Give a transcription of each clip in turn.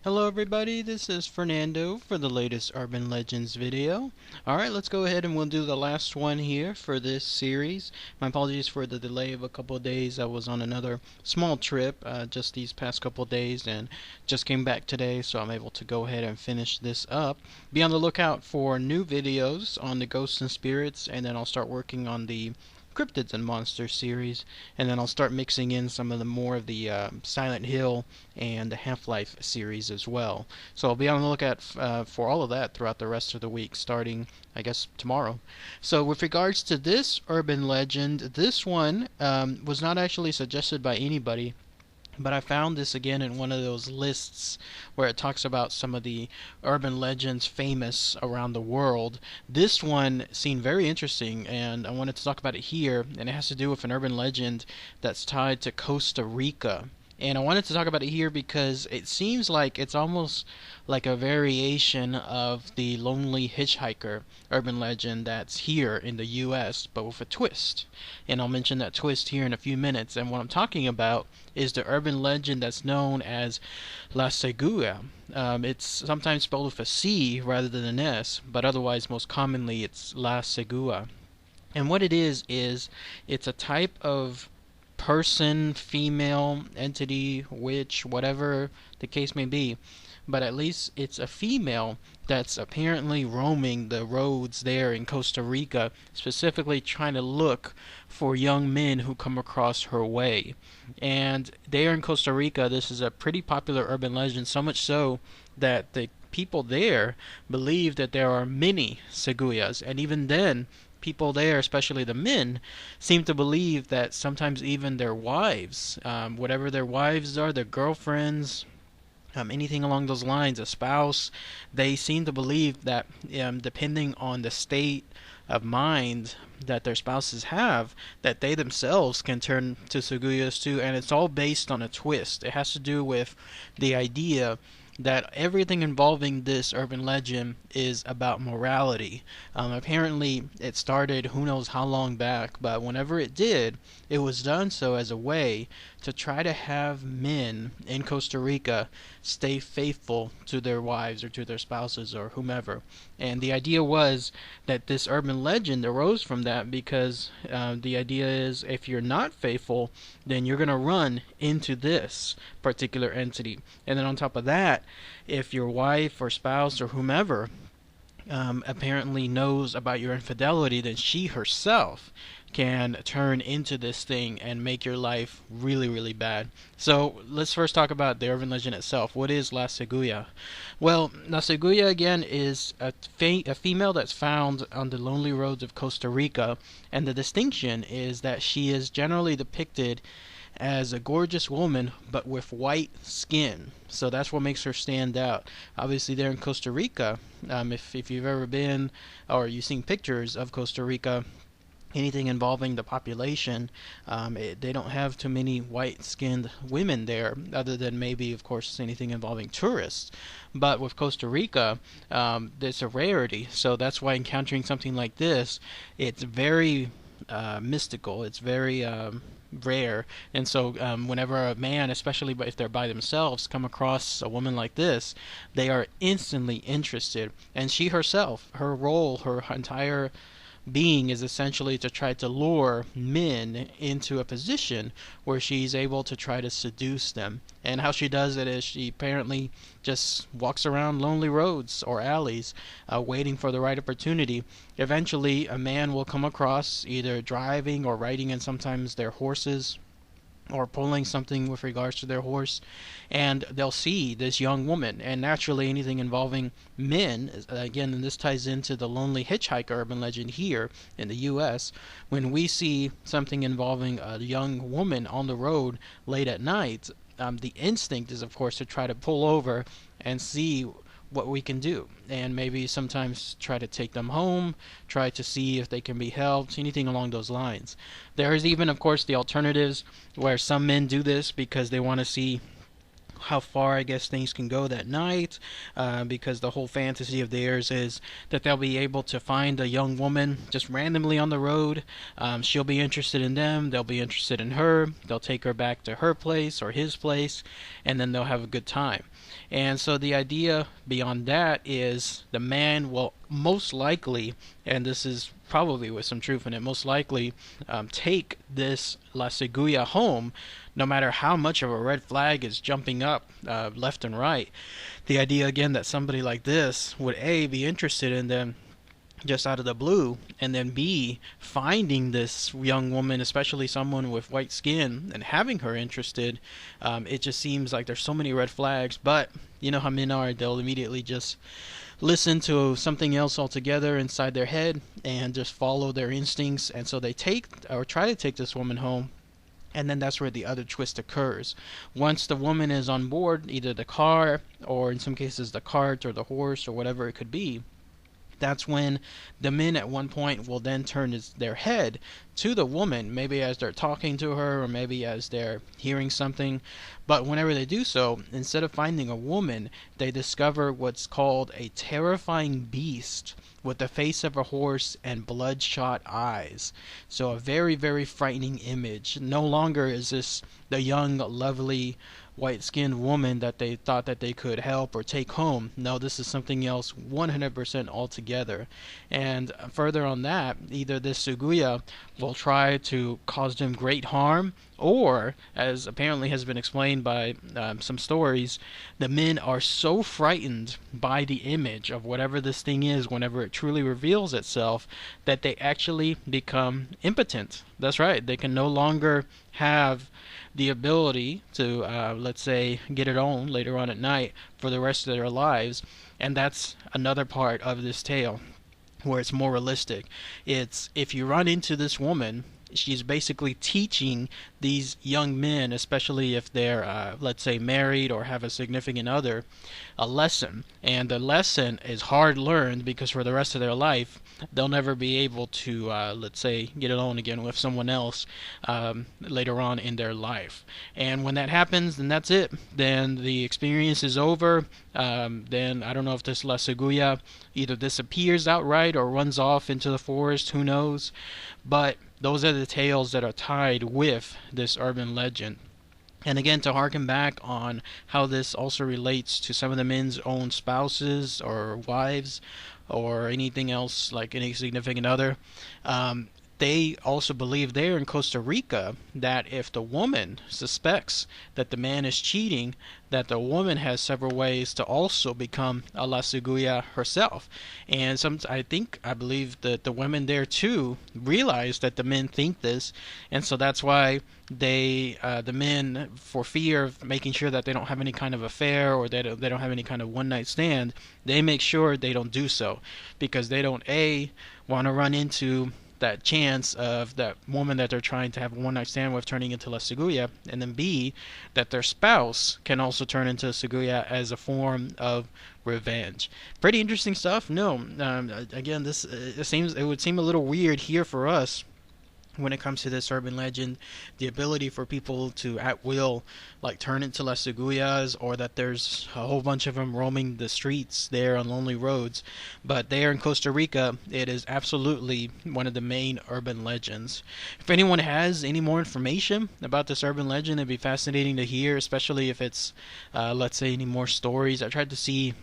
Hello everybody, this is Fernando for the latest Urban Legends video. Alright, let's go ahead and we'll do the last one here for this series. My apologies for the delay of a couple of days. I was on another small trip just these past couple of days and just came back today, so I'm able to go ahead and finish this up. Be on the lookout for new videos on the ghosts and spirits, and then I'll start working on the cryptids and monsters series, and then I'll start mixing in some of the more of the Silent Hill and the Half-Life series as well. So I'll be on the lookout for all of that throughout the rest of the week, starting I guess tomorrow. So with regards to this urban legend, this one was not actually suggested by anybody, but I found this again in one of those lists where it talks about some of the urban legends famous around the world. This one seemed very interesting, and I wanted to talk about it here, and it has to do with an urban legend that's tied to Costa Rica. And I wanted to talk about it here because it seems like it's almost like a variation of the Lonely Hitchhiker urban legend that's here in the US, but with a twist. And I'll mention that twist here in a few minutes. And what I'm talking about is the urban legend that's known as La Segua. It's sometimes spelled with a C rather than an S, but otherwise most commonly it's La Segua. And what it is it's a type of person, female, entity, witch, whatever the case may be, but at least it's a female that's apparently roaming the roads there in Costa Rica, specifically trying to look for young men who come across her way. And there in Costa Rica, this is a pretty popular urban legend, so much so that the people there believe that there are many Seguyas, and even then people there, especially the men, seem to believe that sometimes even their wives, whatever their wives are, their girlfriends, anything along those lines, a spouse, they seem to believe that depending on the state of mind that their spouses have, that they themselves can turn to Seguyas too, and it's all based on a twist. It has to do with the idea that everything involving this urban legend is about morality. Apparently, it started who knows how long back, but whenever it did, it was done so as a way to try to have men in Costa Rica stay faithful to their wives or to their spouses or whomever. And the idea was that this urban legend arose from that because the idea is if you're not faithful, then you're going to run into this particular entity. And then on top of that, if your wife or spouse or whomever apparently knows about your infidelity, then she herself can turn into this thing and make your life really, really bad. So let's first talk about the urban legend itself. What is La Segua? Well, La Segua again is a female that's found on the lonely roads of Costa Rica, and the distinction is that she is generally depicted as a gorgeous woman but with white skin, so that's what makes her stand out. Obviously there in Costa Rica, if you've ever been or you've seen pictures of Costa Rica, anything involving the population, they don't have too many white-skinned women there, other than maybe, of course, anything involving tourists. But with Costa Rica, it's a rarity, so that's why encountering something like this, it's very mystical. It's very rare, and so whenever a man, especially if they're by themselves, come across a woman like this, they are instantly interested. And she herself, her role, her entire being is essentially to try to lure men into a position where she's able to try to seduce them. And how she does it is she apparently just walks around lonely roads or alleys waiting for the right opportunity. Eventually a man will come across, either driving or riding in sometimes their horses or pulling something with regards to their horse, and they'll see this young woman. And naturally anything involving men, again, and this ties into the Lonely Hitchhiker urban legend here in the US, when we see something involving a young woman on the road late at night, the instinct is of course to try to pull over and see what we can do, and maybe sometimes try to take them home, try to see if they can be helped, anything along those lines. There is even, of course, the alternatives where some men do this because they want to see how far I guess things can go that night, because the whole fantasy of theirs is that they'll be able to find a young woman just randomly on the road. She'll be interested in them, they'll be interested in her, they'll take her back to her place or his place, and then they'll have a good time. And so the idea beyond that is the man will most likely, and this is probably with some truth in it, most likely take this La Seguya home, no matter how much of a red flag is jumping up left and right. The idea again that somebody like this would A, be interested in them just out of the blue, and then B, finding this young woman, especially someone with white skin, and having her interested. It just seems like there's so many red flags, but you know how men are, they'll immediately just listen to something else altogether inside their head and just follow their instincts, and so they take or try to take this woman home. And then that's where the other twist occurs. Once the woman is on board, either the car or in some cases the cart or the horse or whatever it could be, that's when the men at one point will then turn their head to the woman, maybe as they're talking to her or maybe as they're hearing something. But whenever they do so, instead of finding a woman, they discover what's called a terrifying beast with the face of a horse and bloodshot eyes. So a very, very frightening image. No longer is this the young, lovely, white-skinned woman that they thought that they could help or take home. No, this is something else 100% altogether. And further on that, either this Seguya will try to cause them great harm, or, as apparently has been explained by some stories, the men are so frightened by the image of whatever this thing is whenever it truly reveals itself that they actually become impotent. That's right, they can no longer have the ability to, let's say, get it on later on at night for the rest of their lives. And that's another part of this tale where it's more realistic. It's if you run into this woman, she's basically teaching these young men, especially if they're, let's say, married or have a significant other, a lesson. And the lesson is hard learned because for the rest of their life, they'll never be able to, let's say, get alone again with someone else later on in their life. And when that happens, then that's it. Then the experience is over. Then I don't know if this La Seguya either disappears outright or runs off into the forest, who knows. But those are the tales that are tied with this urban legend. And again, to harken back on how this also relates to some of the men's own spouses or wives or anything else like any significant other, they also believe there in Costa Rica that if the woman suspects that the man is cheating, that the woman has several ways to also become a La Seguya herself. And I believe that the women there too realize that the men think this, and so that's why the men, for fear of making sure that they don't have any kind of affair or they don't have any kind of one night stand, they make sure they don't do so, because they don't want to run into that chance of that woman that they're trying to have a one night stand with turning into La Seguya, and then B, that their spouse can also turn into a Seguya as a form of revenge. Pretty interesting stuff. No, again, it would seem a little weird here for us when it comes to this urban legend, the ability for people to at will like turn into La Seguyas, or that there's a whole bunch of them roaming the streets there on lonely roads. But there in Costa Rica, it is absolutely one of the main urban legends. If anyone has any more information about this urban legend, it'd be fascinating to hear, especially if it's, let's say, any more stories. I tried to see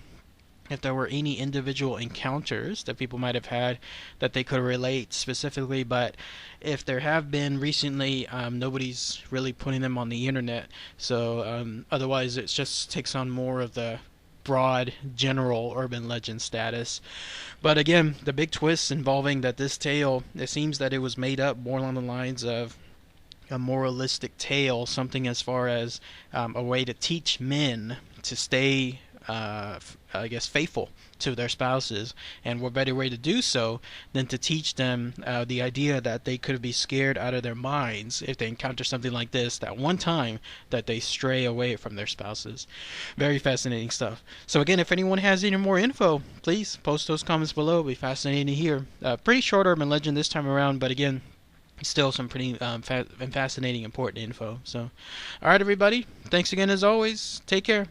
if there were any individual encounters that people might have had that they could relate specifically, but if there have been recently, nobody's really putting them on the internet, so otherwise it just takes on more of the broad general urban legend status. But again, the big twist involving that this tale, it seems that it was made up more along the lines of a moralistic tale, something as far as a way to teach men to stay I guess faithful to their spouses, and what better way to do so than to teach them the idea that they could be scared out of their minds if they encounter something like this, that one time that they stray away from their spouses. Very fascinating stuff. So again, if anyone has any more info, please post those comments below. It'll be fascinating to hear. Pretty short urban legend this time around, but again, still some pretty fascinating, important info. So, all right, everybody. Thanks again as always. Take care.